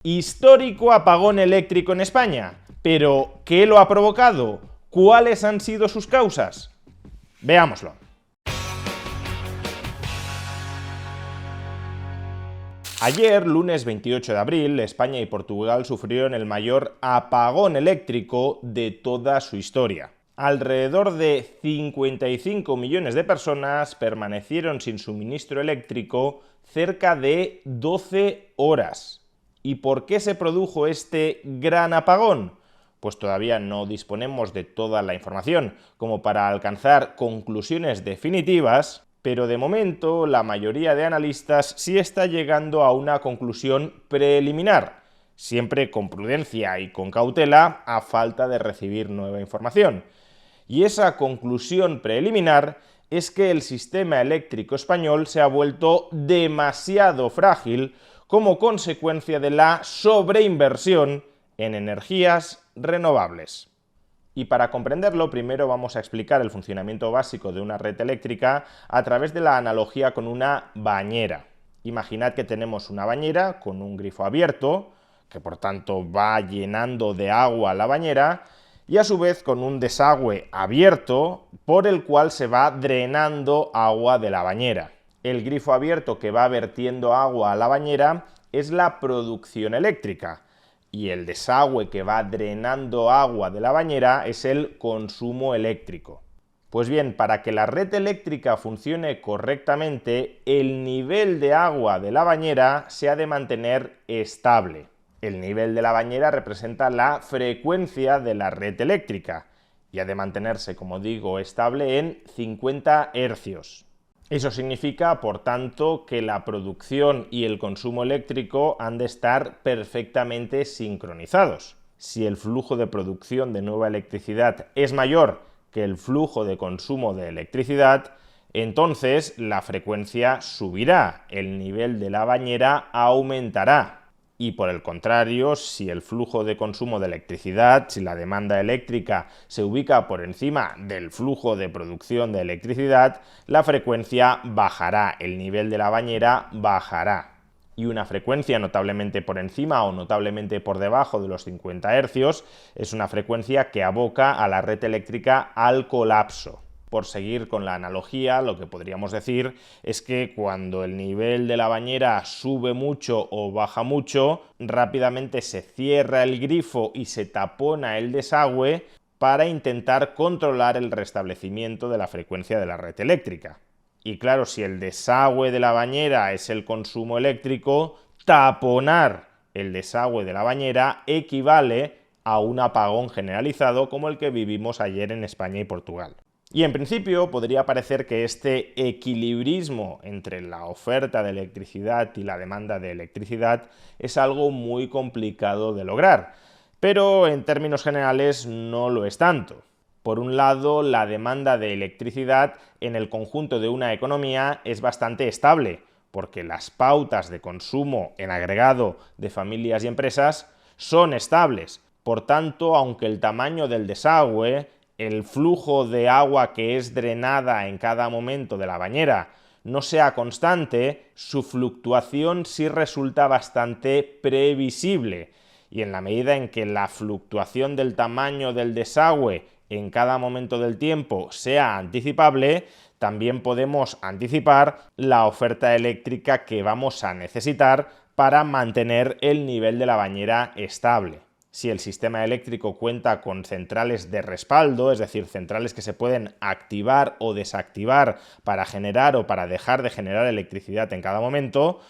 Histórico apagón eléctrico en España. ¿Pero qué lo ha provocado? ¿Cuáles han sido sus causas? Veámoslo. Ayer, lunes 28 de abril, España y Portugal sufrieron el mayor apagón eléctrico de toda su historia. Alrededor de 55 millones de personas permanecieron sin suministro eléctrico cerca de 12 horas. ¿Y por qué se produjo este gran apagón? Pues todavía no disponemos de toda la información como para alcanzar conclusiones definitivas, pero de momento la mayoría de analistas sí está llegando a una conclusión preliminar, siempre con prudencia y con cautela a falta de recibir nueva información. Y esa conclusión preliminar es que el sistema eléctrico español se ha vuelto demasiado frágil como consecuencia de la sobreinversión en energías renovables. Y para comprenderlo, primero vamos a explicar el funcionamiento básico de una red eléctrica a través de la analogía con una bañera. Imaginad que tenemos una bañera con un grifo abierto, que por tanto va llenando de agua la bañera, y a su vez con un desagüe abierto por el cual se va drenando agua de la bañera. El grifo abierto que va vertiendo agua a la bañera es la producción eléctrica y el desagüe que va drenando agua de la bañera es el consumo eléctrico. Pues bien, para que la red eléctrica funcione correctamente, el nivel de agua de la bañera se ha de mantener estable. El nivel de la bañera representa la frecuencia de la red eléctrica y ha de mantenerse, como digo, estable en 50 hercios. Eso significa, por tanto, que la producción y el consumo eléctrico han de estar perfectamente sincronizados. Si el flujo de producción de nueva electricidad es mayor que el flujo de consumo de electricidad, entonces la frecuencia subirá, el nivel de la bañera aumentará. Y por el contrario, si el flujo de consumo de electricidad, si la demanda eléctrica se ubica por encima del flujo de producción de electricidad, la frecuencia bajará, el nivel de la bañera bajará. Y una frecuencia notablemente por encima o notablemente por debajo de los 50 hercios es una frecuencia que aboca a la red eléctrica al colapso. Por seguir con la analogía, lo que podríamos decir es que cuando el nivel de la bañera sube mucho o baja mucho, rápidamente se cierra el grifo y se tapona el desagüe para intentar controlar el restablecimiento de la frecuencia de la red eléctrica. Y claro, si el desagüe de la bañera es el consumo eléctrico, taponar el desagüe de la bañera equivale a un apagón generalizado como el que vivimos ayer en España y Portugal. Y en principio podría parecer que este equilibrismo entre la oferta de electricidad y la demanda de electricidad es algo muy complicado de lograr, pero en términos generales no lo es tanto. Por un lado, la demanda de electricidad en el conjunto de una economía es bastante estable, porque las pautas de consumo en agregado de familias y empresas son estables. Por tanto, aunque el tamaño del desagüe, el flujo de agua que es drenada en cada momento de la bañera no sea constante, su fluctuación sí resulta bastante previsible. Y en la medida en que la fluctuación del tamaño del desagüe en cada momento del tiempo sea anticipable, también podemos anticipar la oferta eléctrica que vamos a necesitar para mantener el nivel de la bañera estable. Si el sistema eléctrico cuenta con centrales de respaldo, es decir, centrales que se pueden activar o desactivar para generar o para dejar de generar electricidad en cada momento,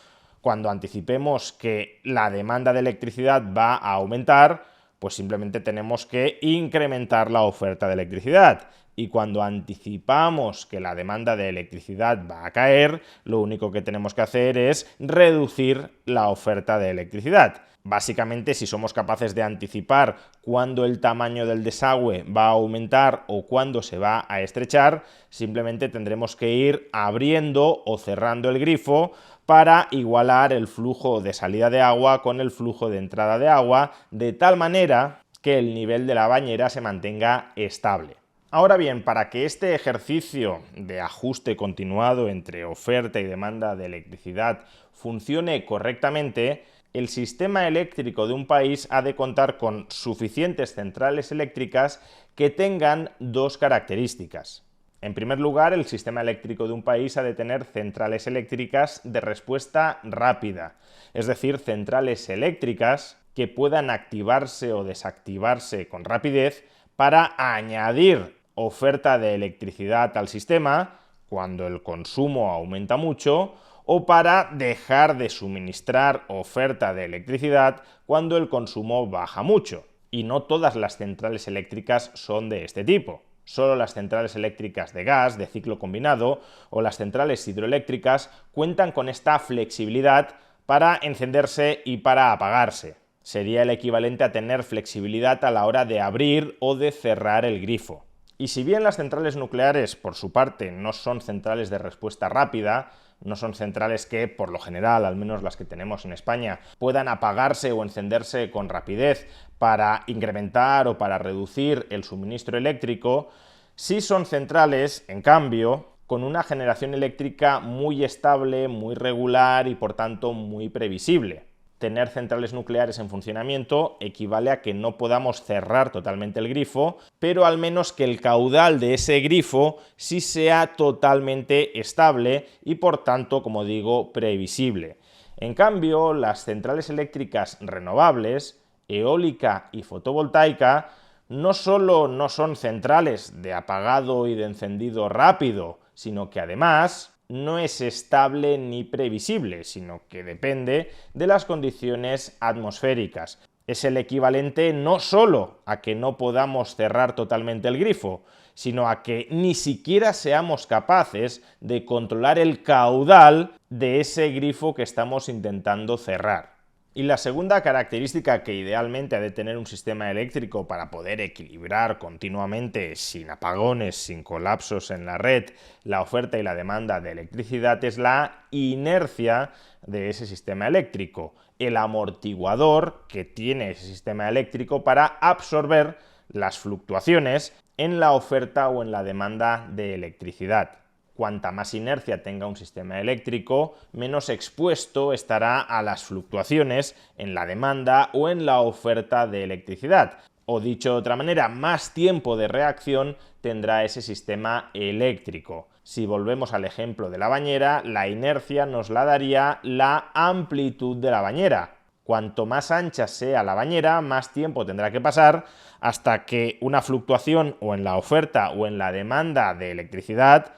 cuando anticipemos que la demanda de electricidad va a aumentar, pues simplemente tenemos que incrementar la oferta de electricidad. Y cuando anticipamos que la demanda de electricidad va a caer, lo único que tenemos que hacer es reducir la oferta de electricidad. Básicamente, si somos capaces de anticipar cuándo el tamaño del desagüe va a aumentar o cuándo se va a estrechar, simplemente tendremos que ir abriendo o cerrando el grifo para igualar el flujo de salida de agua con el flujo de entrada de agua, de tal manera que el nivel de la bañera se mantenga estable. Ahora bien, para que este ejercicio de ajuste continuado entre oferta y demanda de electricidad funcione correctamente, El sistema eléctrico de un país ha de contar con suficientes centrales eléctricas que tengan dos características. En primer lugar, el sistema eléctrico de un país ha de tener centrales eléctricas de respuesta rápida, es decir, centrales eléctricas que puedan activarse o desactivarse con rapidez para añadir oferta de electricidad al sistema cuando el consumo aumenta mucho, o para dejar de suministrar oferta de electricidad cuando el consumo baja mucho. Y no todas las centrales eléctricas son de este tipo. Solo las centrales eléctricas de gas, de ciclo combinado, o las centrales hidroeléctricas cuentan con esta flexibilidad para encenderse y para apagarse. Sería el equivalente a tener flexibilidad a la hora de abrir o de cerrar el grifo. Y si bien las centrales nucleares, por su parte, no son centrales de respuesta rápida, no son centrales que, por lo general, al menos las que tenemos en España, puedan apagarse o encenderse con rapidez para incrementar o para reducir el suministro eléctrico, sí son centrales, en cambio, con una generación eléctrica muy estable, muy regular y, por tanto, muy previsible. Tener centrales nucleares en funcionamiento equivale a que no podamos cerrar totalmente el grifo, pero al menos que el caudal de ese grifo sí sea totalmente estable y, por tanto, como digo, previsible. En cambio, las centrales eléctricas renovables, eólica y fotovoltaica, no solo no son centrales de apagado y de encendido rápido, sino que además no es estable ni previsible, sino que depende de las condiciones atmosféricas. Es el equivalente no solo a que no podamos cerrar totalmente el grifo, sino a que ni siquiera seamos capaces de controlar el caudal de ese grifo que estamos intentando cerrar. Y la segunda característica que idealmente ha de tener un sistema eléctrico para poder equilibrar continuamente, sin apagones, sin colapsos en la red, la oferta y la demanda de electricidad es la inercia de ese sistema eléctrico, el amortiguador que tiene ese sistema eléctrico para absorber las fluctuaciones en la oferta o en la demanda de electricidad. Cuanta más inercia tenga un sistema eléctrico, menos expuesto estará a las fluctuaciones en la demanda o en la oferta de electricidad. O dicho de otra manera, más tiempo de reacción tendrá ese sistema eléctrico. Si volvemos al ejemplo de la bañera, la inercia nos la daría la amplitud de la bañera. Cuanto más ancha sea la bañera, más tiempo tendrá que pasar hasta que una fluctuación o en la oferta o en la demanda de electricidad,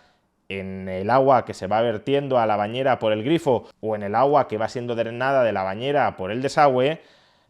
en el agua que se va vertiendo a la bañera por el grifo o en el agua que va siendo drenada de la bañera por el desagüe,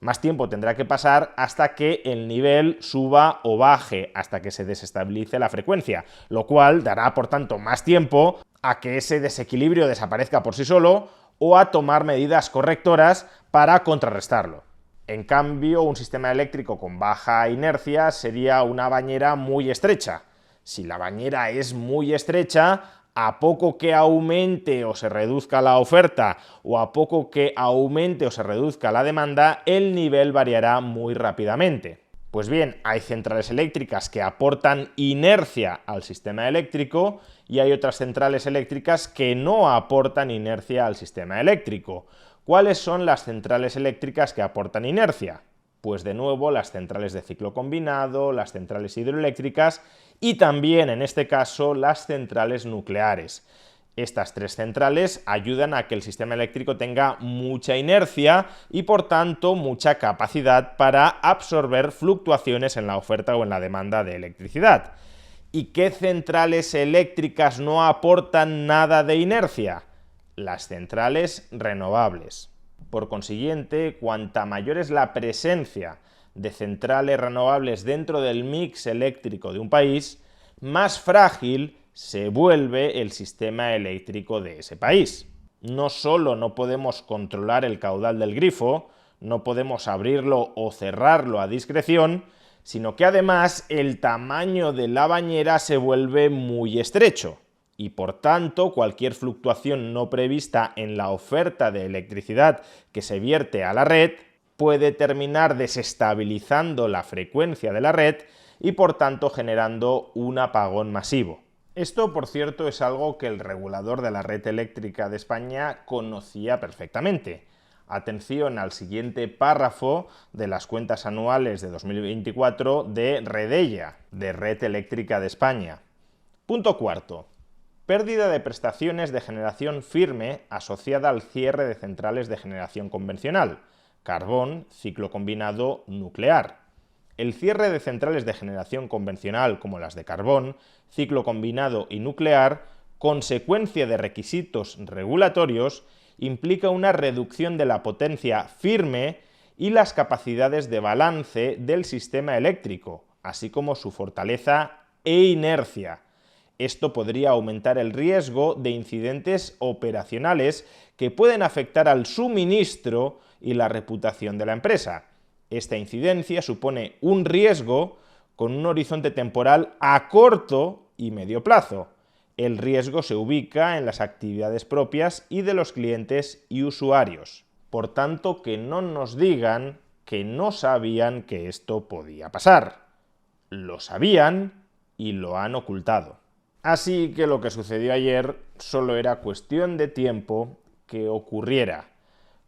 más tiempo tendrá que pasar hasta que el nivel suba o baje, hasta que se desestabilice la frecuencia, lo cual dará, por tanto, más tiempo a que ese desequilibrio desaparezca por sí solo o a tomar medidas correctoras para contrarrestarlo. En cambio, un sistema eléctrico con baja inercia sería una bañera muy estrecha. Si la bañera es muy estrecha, a poco que aumente o se reduzca la oferta o a poco que aumente o se reduzca la demanda, el nivel variará muy rápidamente. Pues bien, hay centrales eléctricas que aportan inercia al sistema eléctrico y hay otras centrales eléctricas que no aportan inercia al sistema eléctrico. ¿Cuáles son las centrales eléctricas que aportan inercia? Pues de nuevo las centrales de ciclo combinado, las centrales hidroeléctricas y también en este caso las centrales nucleares. Estas tres centrales ayudan a que el sistema eléctrico tenga mucha inercia y por tanto mucha capacidad para absorber fluctuaciones en la oferta o en la demanda de electricidad. ¿Y qué centrales eléctricas no aportan nada de inercia? Las centrales renovables. Por consiguiente, cuanta mayor es la presencia de centrales renovables dentro del mix eléctrico de un país, más frágil se vuelve el sistema eléctrico de ese país. No solo no podemos controlar el caudal del grifo, no podemos abrirlo o cerrarlo a discreción, sino que además el tamaño de la bañera se vuelve muy estrecho. Y por tanto, cualquier fluctuación no prevista en la oferta de electricidad que se vierte a la red puede terminar desestabilizando la frecuencia de la red y por tanto generando un apagón masivo. Esto, por cierto, es algo que el regulador de la red eléctrica de España conocía perfectamente. Atención al siguiente párrafo de las cuentas anuales de 2024 de Redella, de Red Eléctrica de España. Punto cuarto. Pérdida de prestaciones de generación firme asociada al cierre de centrales de generación convencional, carbón, ciclo combinado, nuclear. El cierre de centrales de generación convencional como las de carbón, ciclo combinado y nuclear, consecuencia de requisitos regulatorios, implica una reducción de la potencia firme y las capacidades de balance del sistema eléctrico, así como su fortaleza e inercia. Esto podría aumentar el riesgo de incidentes operacionales que pueden afectar al suministro y la reputación de la empresa. Esta incidencia supone un riesgo con un horizonte temporal a corto y medio plazo. El riesgo se ubica en las actividades propias y de los clientes y usuarios. Por tanto, que no nos digan que no sabían que esto podía pasar. Lo sabían y lo han ocultado. Así que lo que sucedió ayer solo era cuestión de tiempo que ocurriera.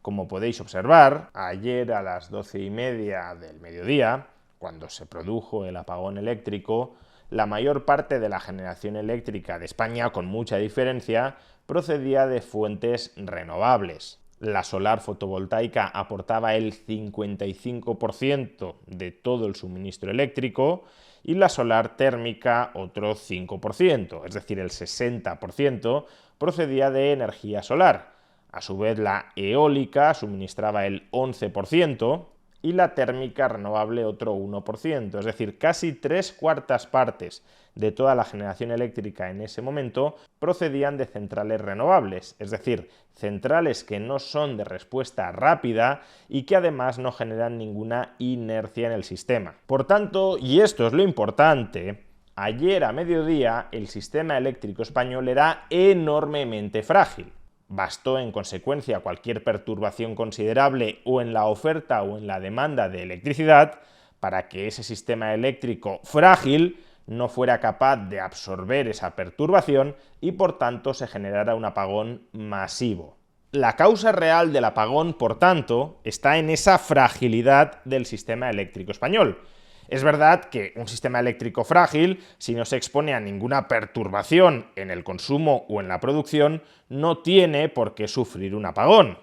Como podéis observar, ayer a las 12:30 del mediodía, cuando se produjo el apagón eléctrico, la mayor parte de la generación eléctrica de España, con mucha diferencia, procedía de fuentes renovables. La solar fotovoltaica aportaba el 55% de todo el suministro eléctrico y la solar térmica otro 5%, es decir, el 60% procedía de energía solar. A su vez, la eólica suministraba el 11% y la térmica renovable otro 1%, es decir, casi 3/4 partes de toda la generación eléctrica en ese momento procedían de centrales renovables, es decir, centrales que no son de respuesta rápida y que además no generan ninguna inercia en el sistema. Por tanto, y esto es lo importante, ayer a mediodía el sistema eléctrico español era enormemente frágil. Bastó en consecuencia cualquier perturbación considerable o en la oferta o en la demanda de electricidad para que ese sistema eléctrico frágil no fuera capaz de absorber esa perturbación y por tanto se generara un apagón masivo. La causa real del apagón, por tanto, está en esa fragilidad del sistema eléctrico español. Es verdad que un sistema eléctrico frágil, si no se expone a ninguna perturbación en el consumo o en la producción, no tiene por qué sufrir un apagón.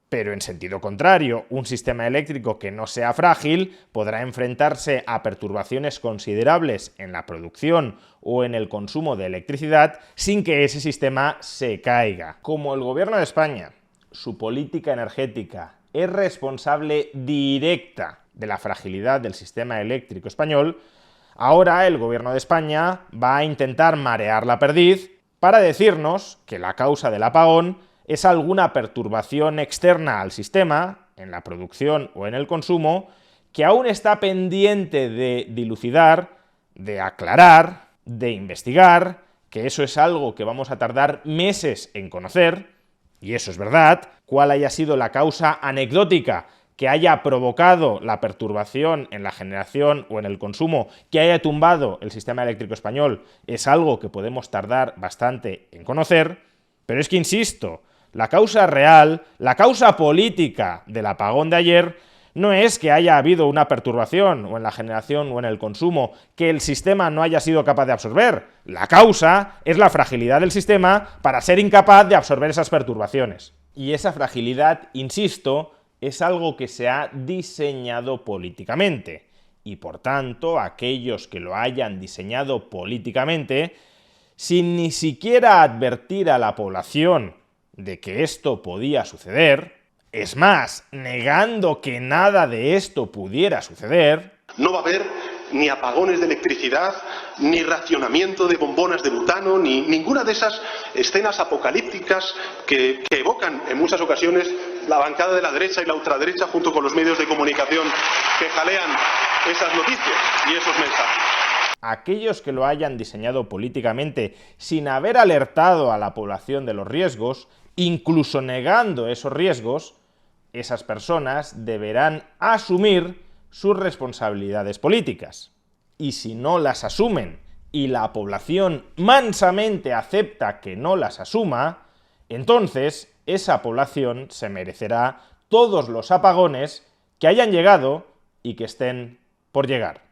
Pero en sentido contrario, un sistema eléctrico que no sea frágil podrá enfrentarse a perturbaciones considerables en la producción o en el consumo de electricidad sin que ese sistema se caiga. Como el Gobierno de España, su política energética es responsable directa de la fragilidad del sistema eléctrico español, ahora el Gobierno de España va a intentar marear la perdiz para decirnos que la causa del apagón es alguna perturbación externa al sistema, en la producción o en el consumo, que aún está pendiente de dilucidar, de aclarar, de investigar, que eso es algo que vamos a tardar meses en conocer, y eso es verdad. Cuál haya sido la causa anecdótica que haya provocado la perturbación en la generación o en el consumo, que haya tumbado el sistema eléctrico español, es algo que podemos tardar bastante en conocer, pero es que, insisto, la causa real, la causa política del apagón de ayer no es que haya habido una perturbación o en la generación o en el consumo que el sistema no haya sido capaz de absorber. La causa es la fragilidad del sistema para ser incapaz de absorber esas perturbaciones. Y esa fragilidad, insisto, es algo que se ha diseñado políticamente. Y por tanto, aquellos que lo hayan diseñado políticamente, sin ni siquiera advertir a la población de que esto podía suceder, es más, negando que nada de esto pudiera suceder, no va a haber ni apagones de electricidad, ni racionamiento de bombonas de butano, ni ninguna de esas escenas apocalípticas que evocan en muchas ocasiones la bancada de la derecha y la ultraderecha junto con los medios de comunicación que jalean esas noticias y esos mensajes. Aquellos que lo hayan diseñado políticamente sin haber alertado a la población de los riesgos, incluso negando esos riesgos, esas personas deberán asumir sus responsabilidades políticas. Y si no las asumen y la población mansamente acepta que no las asuma, entonces esa población se merecerá todos los apagones que hayan llegado y que estén por llegar.